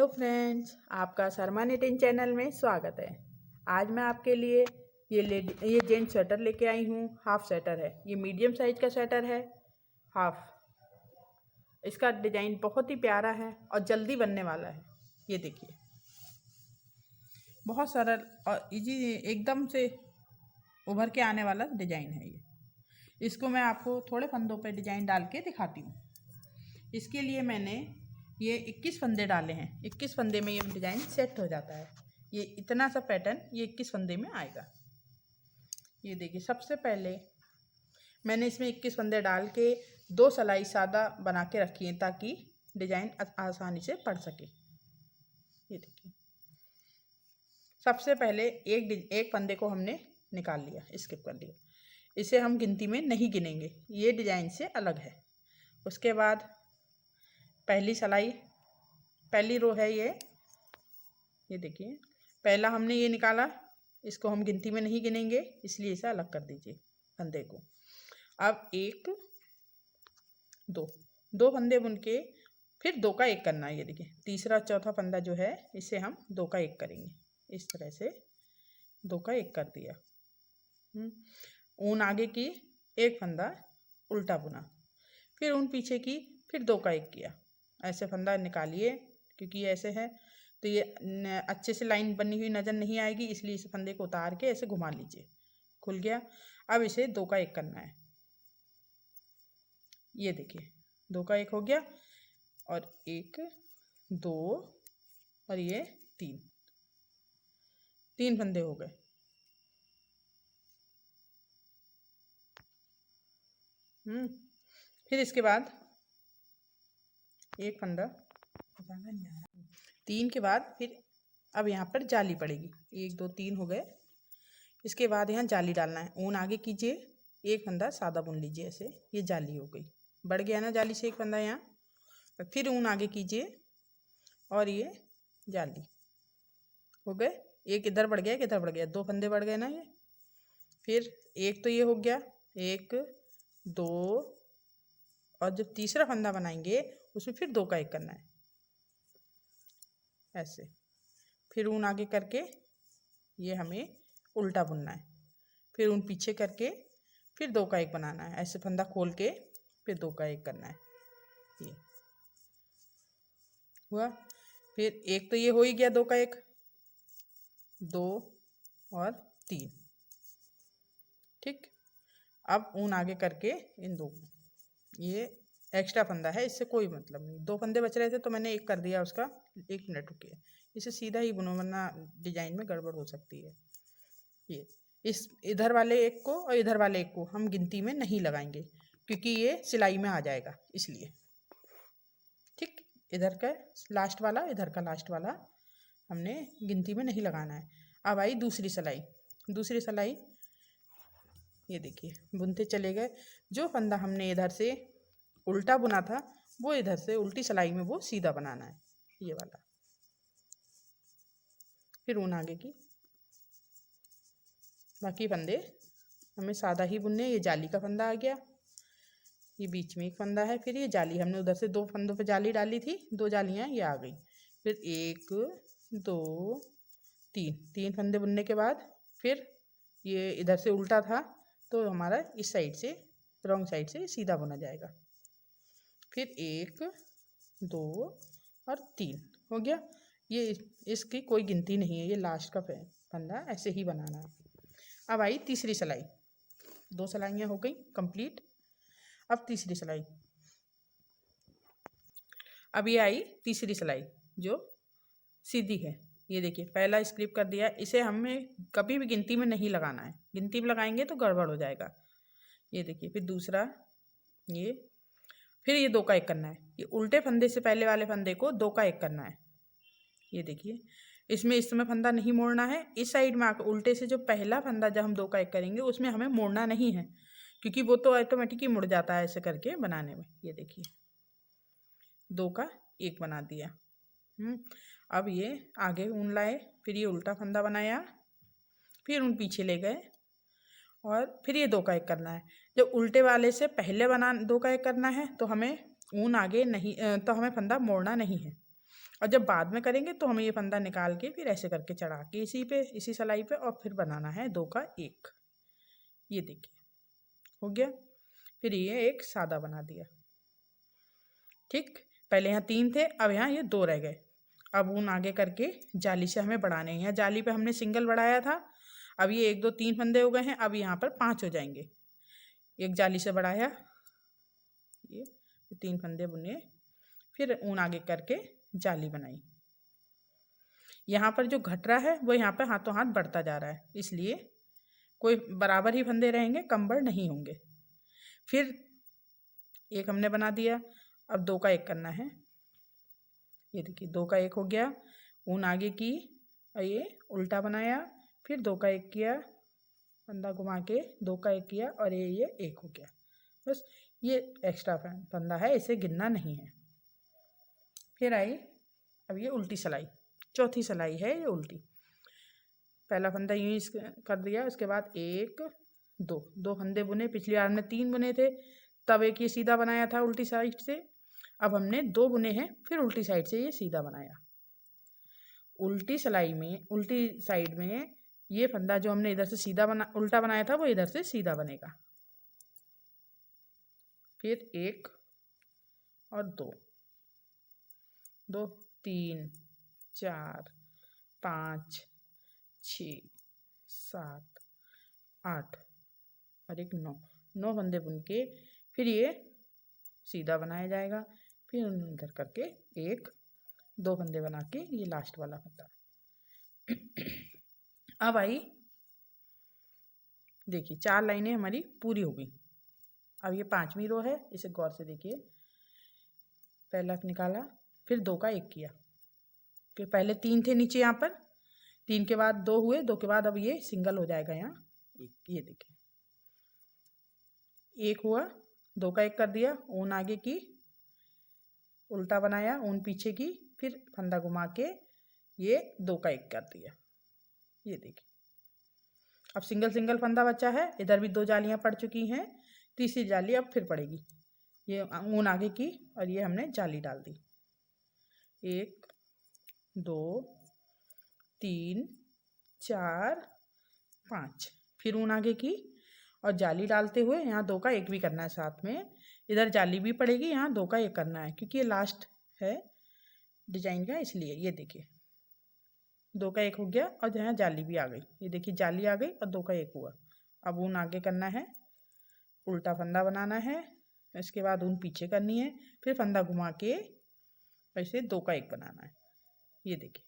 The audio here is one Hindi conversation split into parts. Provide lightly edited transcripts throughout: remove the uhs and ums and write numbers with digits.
हेलो फ्रेंड्स, आपका शर्मा निटिंग चैनल में स्वागत है। आज मैं आपके लिए ये जेंट्स स्वेटर लेके आई हूँ। हाफ स्वेटर है, ये मीडियम साइज का स्वेटर है। हाफ इसका डिज़ाइन बहुत ही प्यारा है और जल्दी बनने वाला है। ये देखिए, बहुत सरल और इजी, एकदम से उभर के आने वाला डिज़ाइन है ये। इसको मैं आपको थोड़े फंदों पे डिज़ाइन डाल के दिखाती हूँ। इसके लिए मैंने ये 21 फंदे डाले हैं। 21 फंदे में ये डिज़ाइन सेट हो जाता है। ये इतना सा पैटर्न ये 21 फंदे में आएगा। ये देखिए, सबसे पहले मैंने इसमें 21 फंदे डाल के 2 सिलाई सादा बना के रखी है ताकि डिज़ाइन आसानी से पड़ सके। ये देखिए, सबसे पहले एक फंदे को हमने निकाल लिया, स्किप कर लिया। इसे हम गिनती में नहीं गिनेंगे, ये डिज़ाइन से अलग है। उसके बाद पहली सिलाई, पहली रो है ये देखिए, पहला हमने ये निकाला, इसको हम गिनती में नहीं गिनेंगे, इसलिए इसे अलग कर दीजिए फंदे को। अब 1 2 फंदे बुन के फिर 2 का 1 करना है। ये देखिए, तीसरा चौथा फंदा जो है इसे हम 2 का 1 करेंगे। इस तरह से 2 का 1 कर दिया। ऊन आगे की, एक फंदा उल्टा बुना, फिर ऊन पीछे की, फिर 2 का 1 किया। ऐसे फंदा निकालिए, क्योंकि ये ऐसे है तो ये अच्छे से लाइन बनी हुई नज़र नहीं आएगी, इसलिए इस फंदे को उतार के ऐसे घुमा लीजिए। खुल गया। अब इसे 2 का 1 करना है। ये देखिए, 2 का 1 हो गया, और 1 2 और ये 3 फंदे हो गए। फिर इसके बाद एक फंदा, 3 के बाद फिर अब यहाँ पर जाली पड़ेगी। 1 2 3 हो गए। इसके बाद यहाँ जाली डालना है। ऊन आगे कीजिए, एक फंदा सादा बुन लीजिए, ऐसे ये जाली हो गई। बढ़ गया ना जाली से एक फंदा यहाँ। फिर ऊन आगे कीजिए और ये जाली हो गए। एक इधर बढ़ गया, एक इधर बढ़ गया, 2 फंदे बढ़ गए ना ये। फिर एक तो ये हो गया, 1 2, और जब तीसरा फंदा बनाएंगे उसमें फिर 2 का 1 करना है, ऐसे। फिर ऊन आगे करके ये हमें उल्टा बुनना है। फिर ऊन पीछे करके फिर 2 का 1 बनाना है, ऐसे फंदा खोल के फिर 2 का 1 करना है। ये हुआ। फिर एक तो ये हो ही गया, 2 का 1, 2 और 3। ठीक। अब ऊन आगे करके इन 2, ये एक्स्ट्रा फंदा है, इससे कोई मतलब नहीं। 2 फंदे बच रहे थे तो मैंने 1 कर दिया उसका। 1 मिनट रुकिए, इसे सीधा ही बुनो वरना डिजाइन में गड़बड़ हो सकती है। ये इस इधर वाले एक को और इधर वाले एक को हम गिनती में नहीं लगाएंगे, क्योंकि ये सिलाई में आ जाएगा, इसलिए। ठीक। इधर का लास्ट वाला, इधर का लास्ट वाला हमने गिनती में नहीं लगाना है। अब आई दूसरी सिलाई। दूसरी सिलाई ये देखिए, बुनते चले गए। जो फंदा हमने इधर से उल्टा बुना था वो इधर से उल्टी सिलाई में वो सीधा बनाना है, ये वाला। फिर ऊन आगे की, बाकी फंदे हमें सादा ही बुनने। ये जाली का फंदा आ गया, ये बीच में एक फंदा है, फिर ये जाली, हमने उधर से 2 फंदों पे जाली डाली थी, 2 जालियाँ ये आ गई। फिर 1 2 3 फंदे बुनने के बाद फिर ये इधर से उल्टा था तो हमारा इस साइड से, रॉन्ग साइड से सीधा बुना जाएगा। फिर 1 2 और 3 हो गया। ये इसकी कोई गिनती नहीं है, ये लास्ट का फंदा ऐसे ही बनाना है। अब आई तीसरी सिलाई। 2 सिलाइयाँ हो गई कंप्लीट। अब तीसरी सिलाई, अब ये आई तीसरी सिलाई जो सीधी है। ये देखिए, पहला स्क्रिप कर दिया, इसे हमें कभी भी गिनती में नहीं लगाना है, गिनती में लगाएंगे तो गड़बड़ हो जाएगा। ये देखिए, फिर दूसरा ये, फिर ये 2 का 1 करना है। ये उल्टे फंदे से पहले वाले फंदे को 2 का 1 करना है। ये देखिए, इसमें इस समय फंदा नहीं मोड़ना है। इस साइड में आकर उल्टे से जो पहला फंदा जब हम 2 का 1 करेंगे उसमें हमें मोड़ना नहीं है, क्योंकि वो तो ऑटोमेटिक ही मुड़ जाता है ऐसे करके बनाने में। ये देखिए, 2 का 1 बना दिया। अब ये आगे ऊन लाए, फिर ये उल्टा फंदा बनाया, फिर ऊन पीछे ले गए, और फिर ये 2 का 1 करना है। जब उल्टे वाले से पहले 2 का 1 करना है तो हमें ऊन आगे नहीं, तो हमें फंदा मोड़ना नहीं है। और जब बाद में करेंगे तो हमें ये फंदा निकाल के फिर ऐसे करके चढ़ा के इसी सिलाई पे और फिर बनाना है 2 का 1। ये देखिए हो गया। फिर ये एक सादा बना दिया। ठीक, पहले यहाँ 3 थे, अब यहाँ ये 2 रह गए। अब ऊन आगे करके जाली से हमें बढ़ाने हैं। यहाँ जाली पे हमने सिंगल बढ़ाया था, अब ये 1 2 3 फंदे हो गए हैं, अब यहाँ पर 5 हो जाएंगे। एक जाली से बढ़ाया, ये 3 फंदे बुने, फिर ऊन आगे करके जाली बनाई। यहाँ पर जो घट रहा है वो यहाँ पे हाथों हाथ बढ़ता जा रहा है, इसलिए कोई बराबर ही फंदे रहेंगे, कम बढ़ नहीं होंगे। फिर एक हमने बना दिया, अब 2 का 1 करना है। ये देखिए 2 का 1 हो गया। ऊन आगे की और ये उल्टा बनाया, फिर 2 का 1 किया, फंदा घुमा के 2 का 1 किया और ये 1 हो गया। बस ये एक्स्ट्रा फंदा है, इसे गिनना नहीं है। फिर आई अब ये उल्टी सिलाई, चौथी सिलाई है ये उल्टी। पहला फंदा यूँ कर दिया, उसके बाद 1 2 फंदे बुने। पिछली बार हमने 3 बुने थे, तब एक ये सीधा बनाया था उल्टी साइड से। अब हमने 2 बुने हैं, फिर उल्टी साइड से ये सीधा बनाया। उल्टी सिलाई में उल्टी साइड में ये फंदा जो हमने इधर से उल्टा बनाया था वो इधर से सीधा बनेगा। फिर 1 और 2 2 3 4 5 6 7 8 और एक 9 फंदे बुन के फिर ये सीधा बनाया जाएगा। फिर इधर करके 1 2 फंदे बना के ये लास्ट वाला फंदा। अब आई देखिए 4 लाइनें हमारी पूरी हो गई। अब ये 5वीं रो है, इसे गौर से देखिए। पहला निकाला, फिर 2 का 1 किया, फिर पहले 3 थे नीचे, यहाँ पर 3 के बाद 2 हुए, 2 के बाद अब ये सिंगल हो जाएगा यहाँ। ये देखिए 1 हुआ, 2 का 1 कर दिया, ऊन आगे की, उल्टा बनाया, ऊन पीछे की, फिर फंदा घुमा के ये 2 का 1 कर दिया। ये देखिए अब सिंगल सिंगल फंदा बचा है। इधर भी 2 जालियां पड़ चुकी हैं, तीसरी जाली अब फिर पड़ेगी। ये ऊन आगे की और ये हमने जाली डाल दी। 1 2 3 4 5, फिर ऊन आगे की और जाली डालते हुए यहाँ 2 का 1 भी करना है साथ में। इधर जाली भी पड़ेगी, यहाँ 2 का 1 करना है क्योंकि ये लास्ट है डिजाइन का, इसलिए। ये देखिए 2 का 1 हो गया और यहाँ जाली भी आ गई। ये देखिए जाली आ गई और 2 का 1 हुआ। अब ऊन आगे करना है, उल्टा फंदा बनाना है, इसके बाद ऊन पीछे करनी है, फिर फंदा घुमा के ऐसे 2 का 1 बनाना है। ये देखिए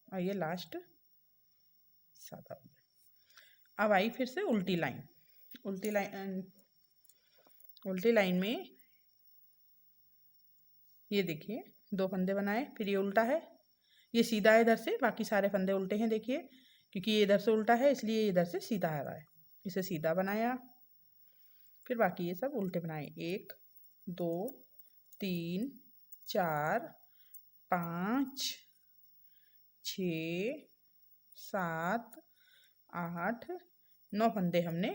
और ये लास्ट सादा हो गया। अब आई फिर से उल्टी लाइन। उल्टी लाइन में ये देखिए 2 फंदे बनाए, फिर ये उल्टा है, ये सीधा है इधर से, बाकी सारे फंदे उल्टे हैं। देखिए क्योंकि ये इधर से उल्टा है इसलिए ये इधर से सीधा आ रहा है। इसे सीधा बनाया, फिर बाकी ये सब उल्टे बनाए। 1 2 3 4 5 6 7 8 9 फंदे हमने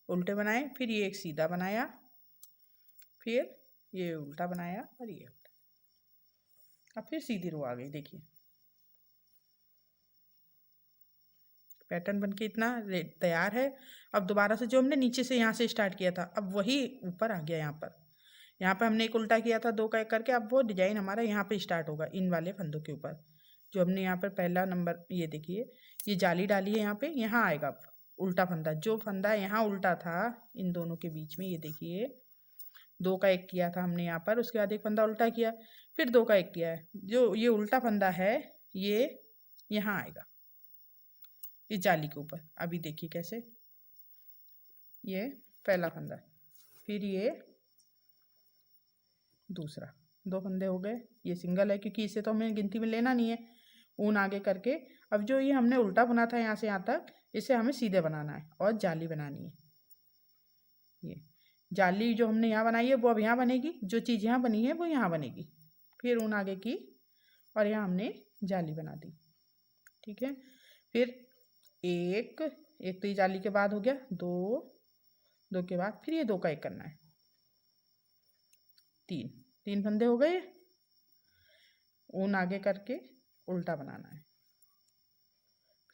उल्टे बनाए, फिर ये एक सीधा बनाया, फिर ये उल्टा बनाया और ये उल्टा। अब फिर सीधी रो आ गई। देखिए पैटर्न बनके इतना तैयार है। अब दोबारा से जो हमने नीचे से यहाँ से स्टार्ट किया था, अब वही ऊपर आ गया। यहाँ पर हमने एक उल्टा किया था 2 का 1 करके, अब वो डिजाइन हमारा यहाँ पे स्टार्ट होगा इन वाले फंदों के ऊपर। जो हमने यहाँ पर पहला नंबर, ये देखिए ये जाली डाली है यहाँ पे, यहाँ आएगा उल्टा फंदा। जो फंदा यहाँ उल्टा था इन दोनों के बीच में, ये देखिए 2 का 1 किया था हमने यहाँ पर, उसके बाद एक फंदा उल्टा किया, फिर 2 का 1 किया है। जो ये उल्टा फंदा है ये यहाँ आएगा इस जाली के ऊपर। अभी देखिए कैसे, ये पहला फंदा, फिर ये दूसरा, 2 फंदे हो गए। ये सिंगल है क्योंकि इसे तो हमें गिनती में लेना नहीं है। ऊन आगे करके अब जो ये हमने उल्टा बुना था यहाँ से यहाँ तक, इसे हमें सीधे बनाना है और जाली बनानी है। ये जाली जो हमने यहाँ बनाई है वो अब यहाँ बनेगी, जो चीज़ यहाँ बनी है वो यहाँ बनेगी। फिर ऊन आगे की और यहाँ हमने जाली बना दी। ठीक है, फिर एक तो ये जाली के बाद हो गया, 2 के बाद फिर ये 2 का 1 करना है, 3 3 फंदे हो गए। ऊन आगे करके उल्टा बनाना है,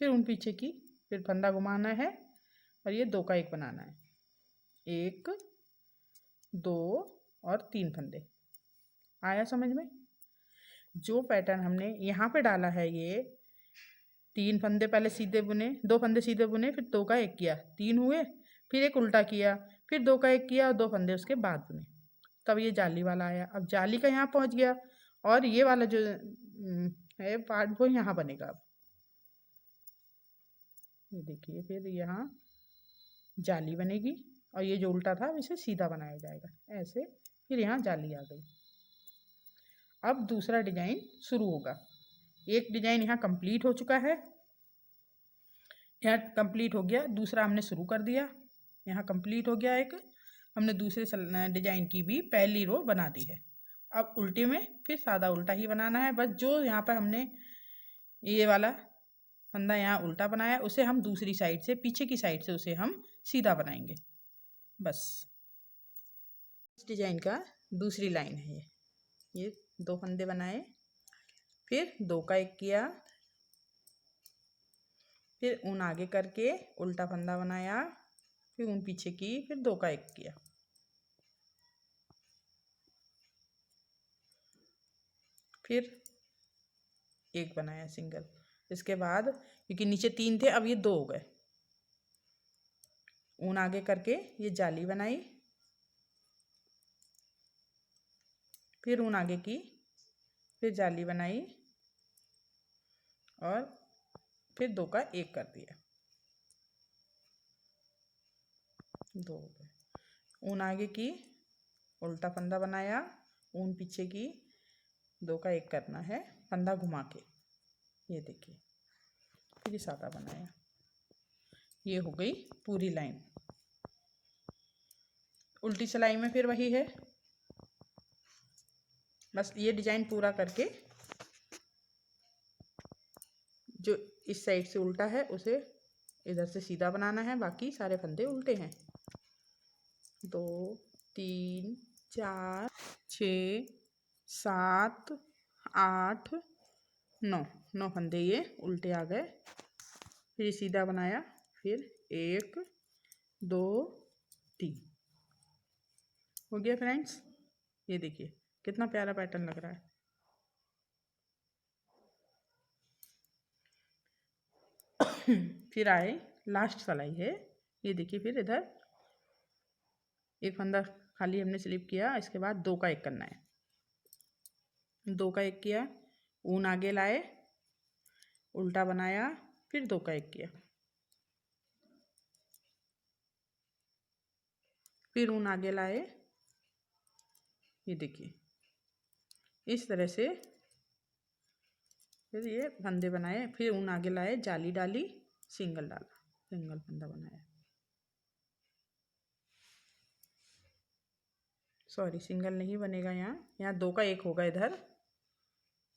फिर ऊन पीछे की, फिर फंदा घुमाना है और ये 2 का 1 बनाना है। 1 2 और 3 फंदे। आया समझ में? जो पैटर्न हमने यहाँ पे डाला है, ये 3 फंदे पहले सीधे बुने, 2 फंदे सीधे बुने, फिर 2 का 1 किया, 3 हुए, फिर एक उल्टा किया, फिर 2 का 1 किया और 2 फंदे उसके बाद बुने, तब ये जाली वाला आया। अब जाली का यहाँ पहुँच गया और ये वाला जो है पार्ट वो यहाँ बनेगा। अब ये देखिए, फिर यहाँ जाली बनेगी और ये जो उल्टा था इसे सीधा बनाया जाएगा ऐसे, फिर यहाँ जाली आ गई। अब दूसरा डिजाइन शुरू होगा। एक डिजाइन यहाँ कंप्लीट हो चुका है, यहाँ कंप्लीट हो गया, दूसरा हमने शुरू कर दिया, यहाँ कंप्लीट हो गया एक, हमने दूसरे डिजाइन की भी पहली रो बना दी है। अब उल्टे में फिर सादा उल्टा ही बनाना है, बस जो यहाँ पर हमने ये वाला फंदा यहाँ उल्टा बनाया उसे हम दूसरी साइड से, पीछे की साइड से उसे हम सीधा बनाएंगे बस। इस डिजाइन का दूसरी लाइन है ये 2 फंदे बनाए, फिर 2 का 1 किया, फिर ऊन आगे करके उल्टा फंदा बनाया, फिर ऊन पीछे की, फिर 2 का 1 किया, फिर 1 बनाया सिंगल। इसके बाद क्योंकि नीचे 3 थे अब ये 2 हो गए, ऊन आगे करके ये जाली बनाई, फिर ऊन आगे की, फिर जाली बनाई और फिर 2 का 1 कर दिया, 2 हो गए। ऊन आगे की, उल्टा फंदा बनाया, ऊन पीछे की, 2 का 1 करना है फंदा घुमा के, ये देखिए, फिर ये सादा बनाया। ये हो गई पूरी लाइन। उल्टी सिलाई में फिर वही है, बस ये डिजाइन पूरा करके जो इस साइड से उल्टा है उसे इधर से सीधा बनाना है, बाकी सारे फंदे उल्टे हैं। 2 3 4 6 7 8 9, 9 फंदे ये उल्टे आ गए, फिर सीधा बनाया, फिर 1 2 3 हो गया फ्रेंड्स। ये देखिए कितना प्यारा पैटर्न लग रहा है। फिर आए लास्ट सिलाई है, ये देखिए, फिर इधर एक फंदा खाली हमने स्लिप किया, इसके बाद 2 का 1 करना है, 2 का 1 किया, ऊन आगे लाए, उल्टा बनाया, फिर 2 का 1 किया, फिर ऊन आगे लाए, ये देखिए इस तरह से, फिर ये फंदे बनाए, फिर ऊन आगे लाए, जाली डाली, सिंगल डाला, सिंगल फंदा बनाया, सॉरी सिंगल नहीं बनेगा, यहाँ 2 का 1 होगा इधर,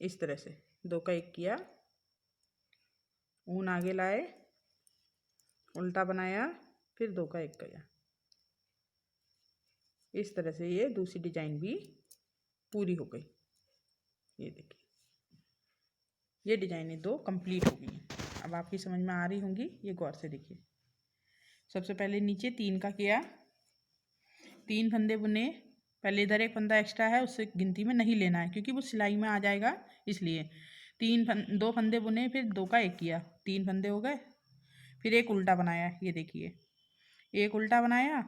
इस तरह से 2 का 1 किया, ऊन आगे लाए, उल्टा बनाया, फिर 2 का 1 किया, इस तरह से ये दूसरी डिजाइन भी पूरी हो गई। ये देखिए ये डिजाइनें 2 कंप्लीट हो गई हैं। अब आपकी समझ में आ रही होंगी, ये गौर से देखिए। सबसे पहले नीचे 3 का किया, 3 फंदे बुने, पहले इधर एक फंदा एक्स्ट्रा है उससे गिनती में नहीं लेना है क्योंकि वो सिलाई में आ जाएगा, इसलिए 2 फंदे बुने, फिर 2 का 1 किया, 3 फंदे हो गए, फिर एक उल्टा बनाया, ये देखिए एक उल्टा बनाया,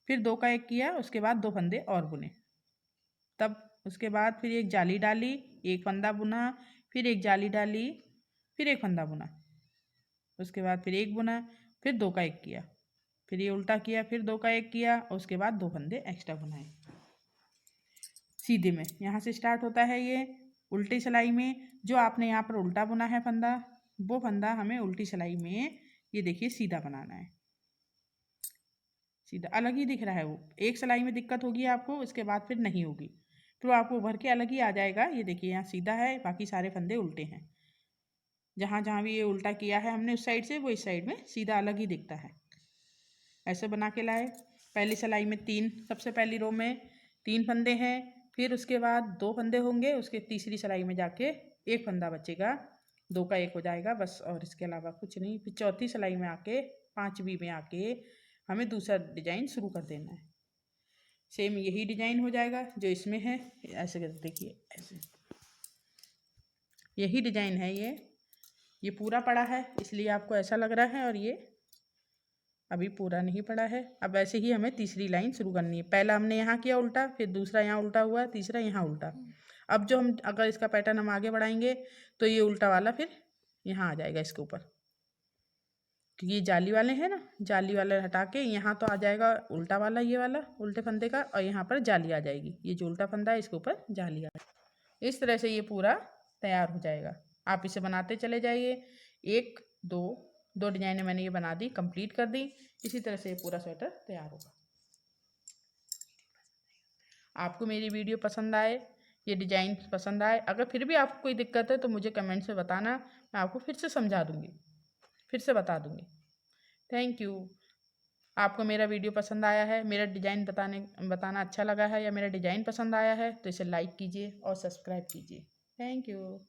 फिर 2 का 1 किया, उसके बाद 2 फंदे और बुने, तब उसके बाद फिर एक जाली डाली, एक फंदा बुना, फिर एक जाली डाली, फिर एक फंदा बुना, उसके बाद फिर एक बुना, फिर 2 का 1 किया, फिर ये उल्टा किया, फिर 2 का 1 किया, उसके बाद 2 फंदे एक्स्ट्रा बुनाए सीधे में। यहाँ से स्टार्ट होता है ये उल्टी सिलाई में, जो आपने यहाँ पर उल्टा बुना है फंदा, वो फंदा हमें उल्टी सिलाई में ये देखिए सीधा बनाना है, सीधा अलग ही दिख रहा है, वो एक सिलाई में दिक्कत होगी आपको, इसके बाद फिर नहीं होगी, तो आपको उभर के अलग ही आ जाएगा। ये देखिए यहाँ सीधा है, बाकी सारे फंदे उल्टे हैं, जहाँ जहाँ भी ये उल्टा किया है हमने उस साइड से, वो इस साइड में सीधा अलग ही दिखता है। ऐसे बना के लाए। पहली सिलाई में 3, सबसे पहली रो में 3 फंदे हैं, फिर उसके बाद 2 फंदे होंगे, उसके तीसरी सिलाई में जाके 1 फंदा बचेगा, 2 का 1 हो जाएगा बस, और इसके अलावा कुछ नहीं। फिर चौथी सिलाई में आके 5वीं में आके हमें दूसरा डिजाइन शुरू कर देना है। सेम यही डिजाइन हो जाएगा जो इसमें है, ऐसे कर देखिए, ऐसे यही डिजाइन है। ये पूरा पड़ा है इसलिए आपको ऐसा लग रहा है, और ये अभी पूरा नहीं पड़ा है। अब ऐसे ही हमें तीसरी लाइन शुरू करनी है। पहला हमने यहाँ किया उल्टा, फिर दूसरा यहाँ उल्टा हुआ, तीसरा यहाँ उल्टा। अब जो हम अगर इसका पैटर्न हम आगे बढ़ाएंगे तो ये उल्टा वाला फिर यहाँ आ जाएगा इसके ऊपर, क्योंकि ये जाली वाले हैं ना, जाली वाले हटा के यहाँ तो आ जाएगा उल्टा वाला, ये वाला उल्टे फंदे का, और यहाँ पर जाली आ जाएगी। ये जो उल्टा फंदा है इसके ऊपर जाली आ जाएगी। इस तरह से ये पूरा तैयार हो जाएगा। आप इसे बनाते चले जाइए। 1 2 डिजाइनें मैंने ये बना दी, कंप्लीट कर दी। इसी तरह से ये पूरा स्वेटर तैयार होगा। आपको मेरी वीडियो पसंद आए, ये डिजाइन पसंद आए, अगर फिर भी आपको कोई दिक्कत है तो मुझे कमेंट में बताना, मैं आपको फिर से समझा दूँगी, फिर से बता दूँगी। Thank you. आपको मेरा वीडियो पसंद आया है, मेरा डिज़ाइन बताना अच्छा लगा है, या मेरा डिज़ाइन पसंद आया है तो इसे लाइक कीजिए और सब्सक्राइब कीजिए। Thank you.